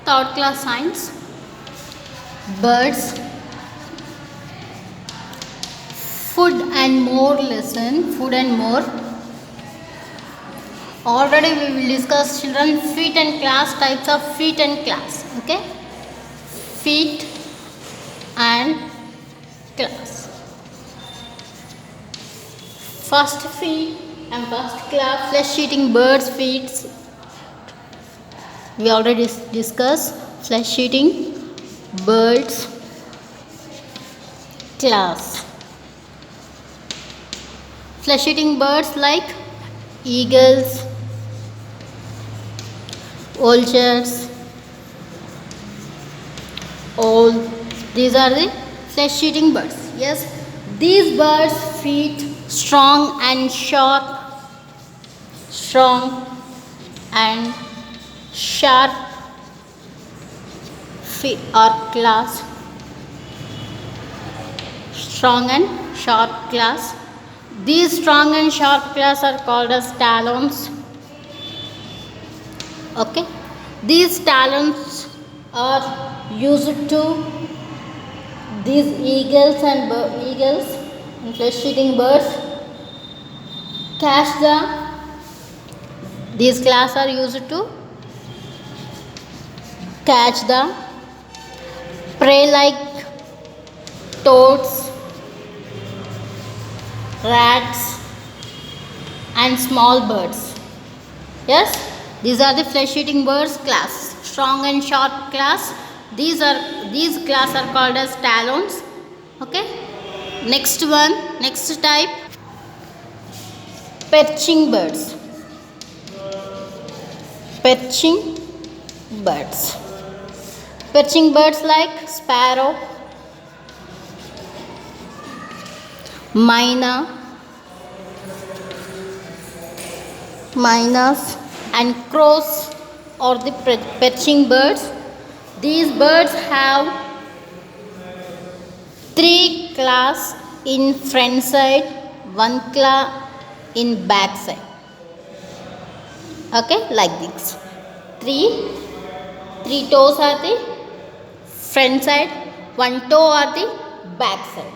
Third class science. Birds. Food and more lesson. Food and more. Already we will discuss children feet and class, types of feet and class. Okay. Feet and class. First feet and first class, flesh eating birds feet. We already discussed flesh eating birds class. Flesh eating birds like eagles, vultures, all these are the flesh eating birds. Yes, these birds feet strong and sharp, feet are class, strong and sharp class. These strong and sharp claws are called as talons. Okay, these talons are used to these eagles and flesh-eating birds catch the. These claws are used to catch the prey like toads, rats and small birds. Yes, these are the flesh eating birds class, strong and sharp class. These class are called as talons. Okay, next type, perching birds. Perching birds like sparrow, mynas and crows are the perching birds. These birds have 3 claws in front side, 1 claw in back side. Okay, like this. Three toes are the front side, 1 toe are the back side.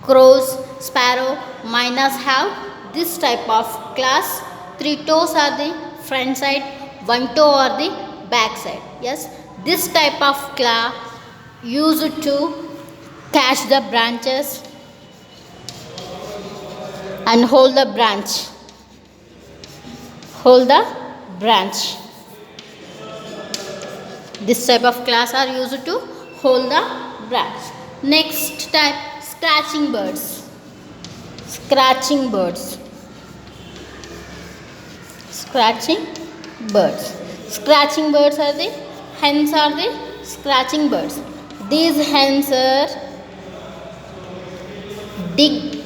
Crows, sparrow, mynas have this type of class. 3 toes are the front side, 1 toe are the back side. Yes, this type of claw used to catch the branches and hold the branch. This type of claws are used to hold the branch. Next type, scratching birds. Scratching birds are the hens are the scratching birds. These hens are dig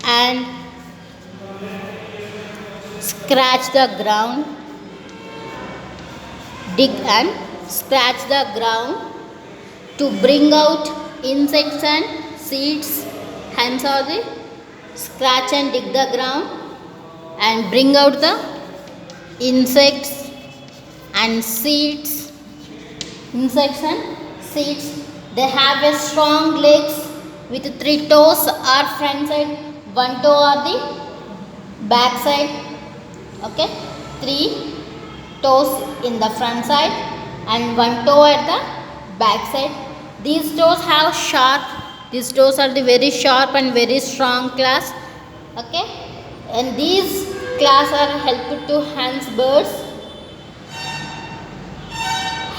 and scratch the ground. To bring out insects and seeds. Hens are the scratch and dig the ground and bring out the insects and seeds. They have a strong legs with 3 toes are front side, 1 toe are the back side. Okay, 3 toes in the front side and 1 toe at the back side. These toes are the very sharp and very strong claws. Okay, and these claws are helpful to hens birds,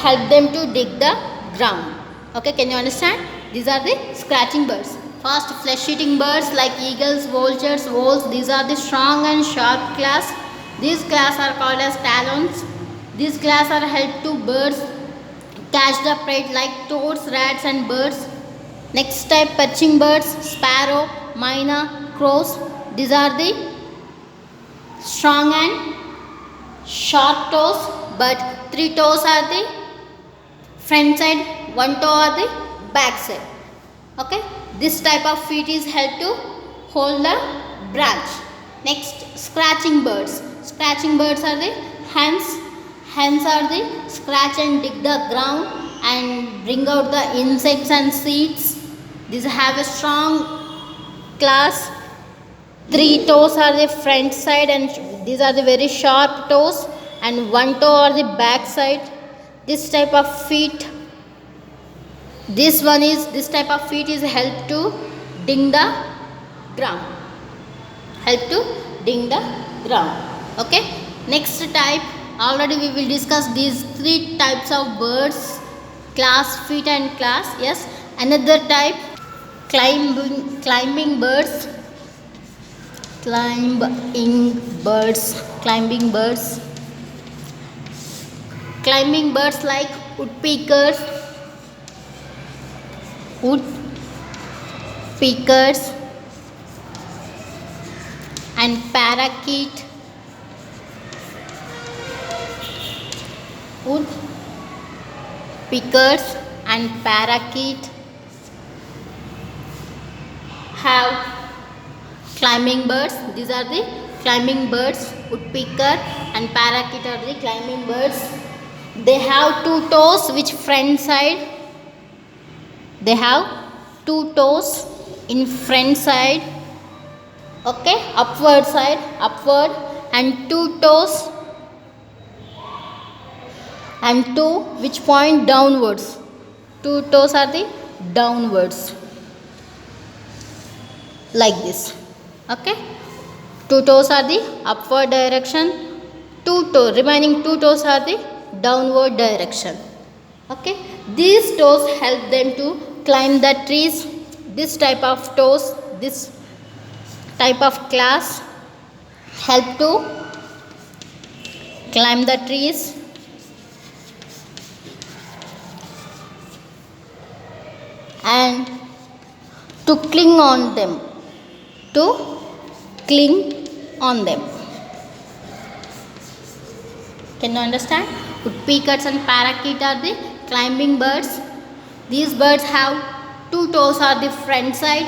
help them to dig the ground. Okay, can you understand? These are the scratching birds. First, flesh eating birds like eagles, vultures, voles. These are the strong and sharp claws. These claws are called as talons. These claws are help to birds catch the prey like toads, rats and birds. Next type, perching birds, sparrow, myna, crows. These are the strong and sharp toes, but 3 toes are the front side, 1 toe are the back side. Okay, this type of feet is help to hold the branch. Next, scratching birds. Scratching birds are the hens Hens are the scratch and dig the ground and bring out the insects and seeds. These have a strong claws. Three toes are the front side and these are the very sharp toes, and one toe are the back side. This type of feet, this type of feet is help to dig the ground. Help to dig the ground. Okay. Next type, already we will discuss these three types of birds, class, feet and class. Yes. Another type, climbing birds. Climbing birds like woodpeckers and parakeet. Woodpeckers and parakeet have climbing birds. These are the climbing birds. Woodpecker and parakeet are the climbing birds. They have two toes which front side. They have two toes in front side. Okay, upward side, upward, and two toes and two which point downwards. Two toes are the downwards, like this. Okay, two toes are the upward direction, remaining two toes are the downward direction. Okay, these toes help them to climb the trees. This type of toes, this type of class help to climb the trees. And to cling on them. Can you understand? Woodpeckers and parakeet are the climbing birds. These birds have two toes are the front side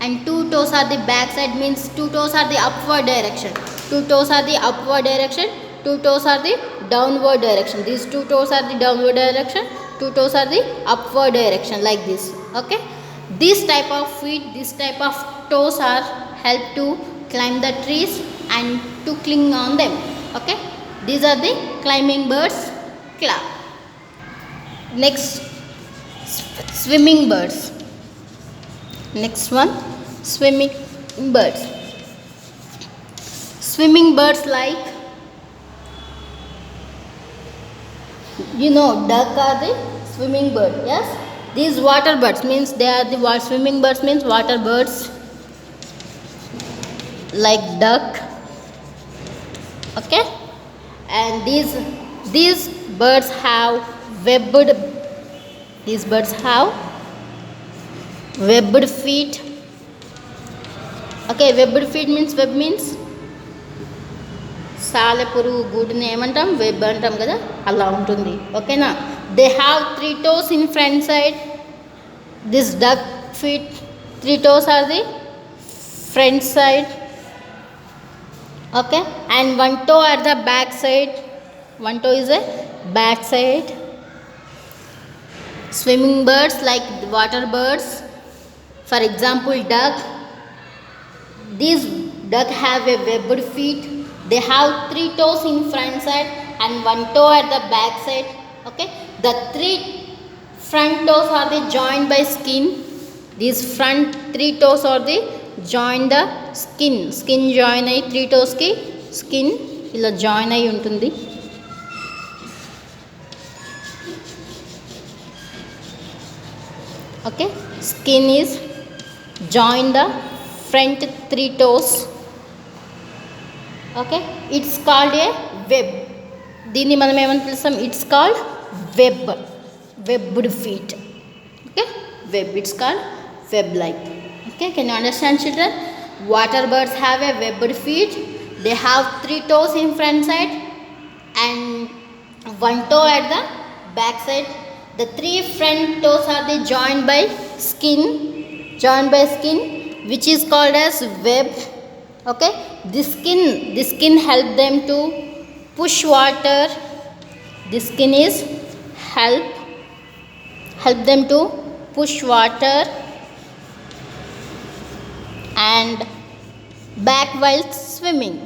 and two toes are the back side, means two toes are the upward direction. Two toes are the upward direction, two toes are the downward direction. These two toes are the downward direction, two toes are the upward direction, like this. Okay, this type of feet, this type of toes are help to climb the trees and to cling on them. Okay, these are the climbing birds class. Next, swimming birds. Next one, swimming birds. Swimming birds like, duck are the swimming bird. Yes, these water birds means they are the swimming birds, means water birds like duck. Okay, and these birds have webbed. These birds have webbed feet. Okay, webbed feet means, web means సాలెపురు గూడుని ఏమంటాం, web అంటాం కదా, అలా ఉంటుంది. ఓకేనా. They have three toes in front side. This duck feet, three toes are the front side. Okay, and one toe at the back side. One toe is a back side. Swimming birds like water birds, for example duck. These duck have a webbed feet. They have three toes in front side and one toe at the back side. Okay, the three front toes are the joined by skin. These front three toes are the join the skin join అయ్యి three టోస్కి skin ఇలా join అయి ఉంటుంది. Okay, skin is join the front three toes. Okay, it's called a web. దీన్ని మనం ఏమని పిలుస్తాం, it's called webbed feet. Okay, web, it's called web like. Okay, can you understand, children? Water birds have a webbed feet. They have three toes in front side and one toe at the back side. The three front toes are the joined by skin, which is called as web. Okay, this skin help them to push water The skin is help them to push water and back while swimming.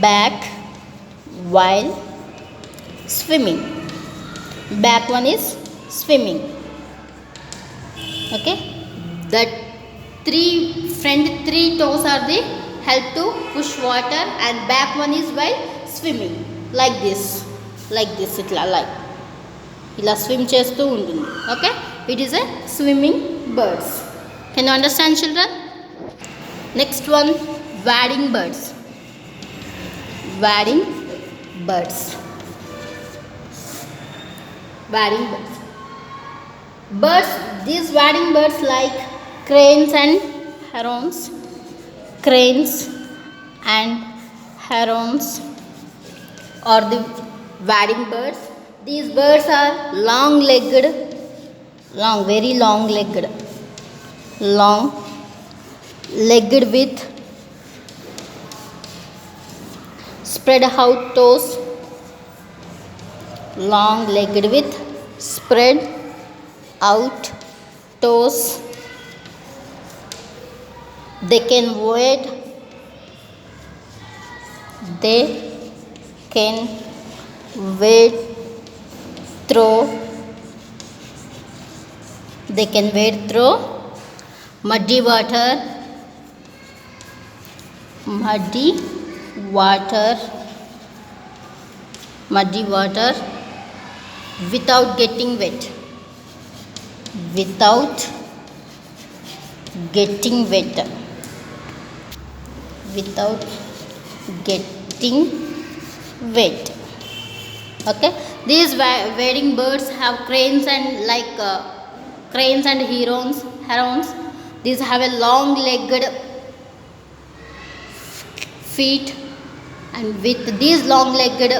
Back while swimming. Back one is swimming. Okay, that three toes are the help to push water and back one is while swimming. Like this ఇట్లా like ఇలా swim చేస్తూ ఉంటుంది. Okay, it is a swimming birds. Can you understand children? Next one, wading birds. Wading birds. Wading birds. Birds, these wading birds like cranes and herons. Cranes and herons are the wading birds. These birds are long-legged, very long-legged, long-legged with spread out toes, long-legged with spread out toes. They can wade through muddy water without getting wet. Okay, these wading birds have cranes and cranes and herons. These have a long-legged feet, and with these long-legged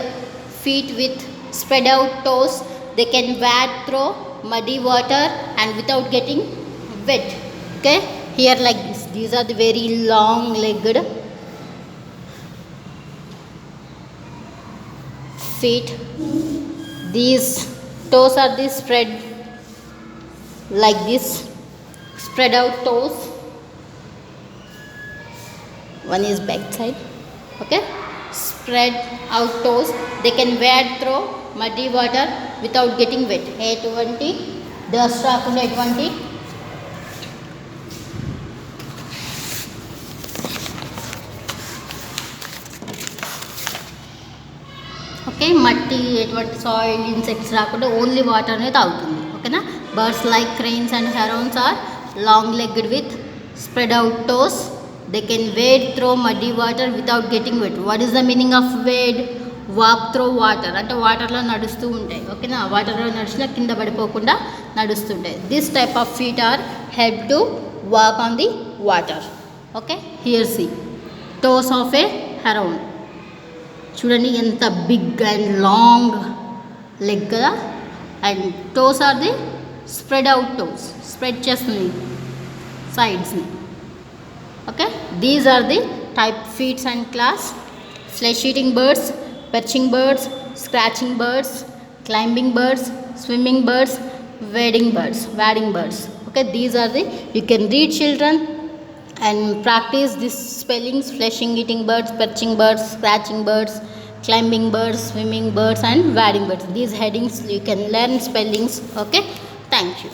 feet with spread out toes, they can wade through muddy water and without getting wet. Okay, here like this. These are the very long-legged feet. These toes are the spread like this, spread out toes. One is back side. Okay, spread out toes. They can wade through muddy water without getting wet. ఎటువంటి dust రాకుండా ఎటువంటి okay మట్టి ఎటువంటి soil insects రాకుండా only water అనేది తాగుతుంది. ఓకేనా? Birds like cranes and herons are long legged with spread out toes. They can wade through muddy water without getting wet. What is the meaning of wade? Walk through water అంటే వాటర్లో నడుస్తూ ఉంటాయి. ఓకేనా? వాటర్లో నడిచినా కింద పడిపోకుండా నడుస్తుంటాయి. This type of feet are help to walk on the water. Okay, here see toes of a heron. చూడండి ఎంత బిగ్ అండ్ లాంగ్ లెగ్ కదా. And toes are the spread out toes, spread చేస్తుంది సైడ్స్ని. Okay, these are the type feets and claws. Flesh eating birds, perching birds, scratching birds, climbing birds, swimming birds, wading birds. Okay, these are the, you can read children and practice these spellings: flesh eating birds, perching birds, scratching birds, climbing birds, swimming birds and wading birds. These headings you can learn spellings. Okay, thank you.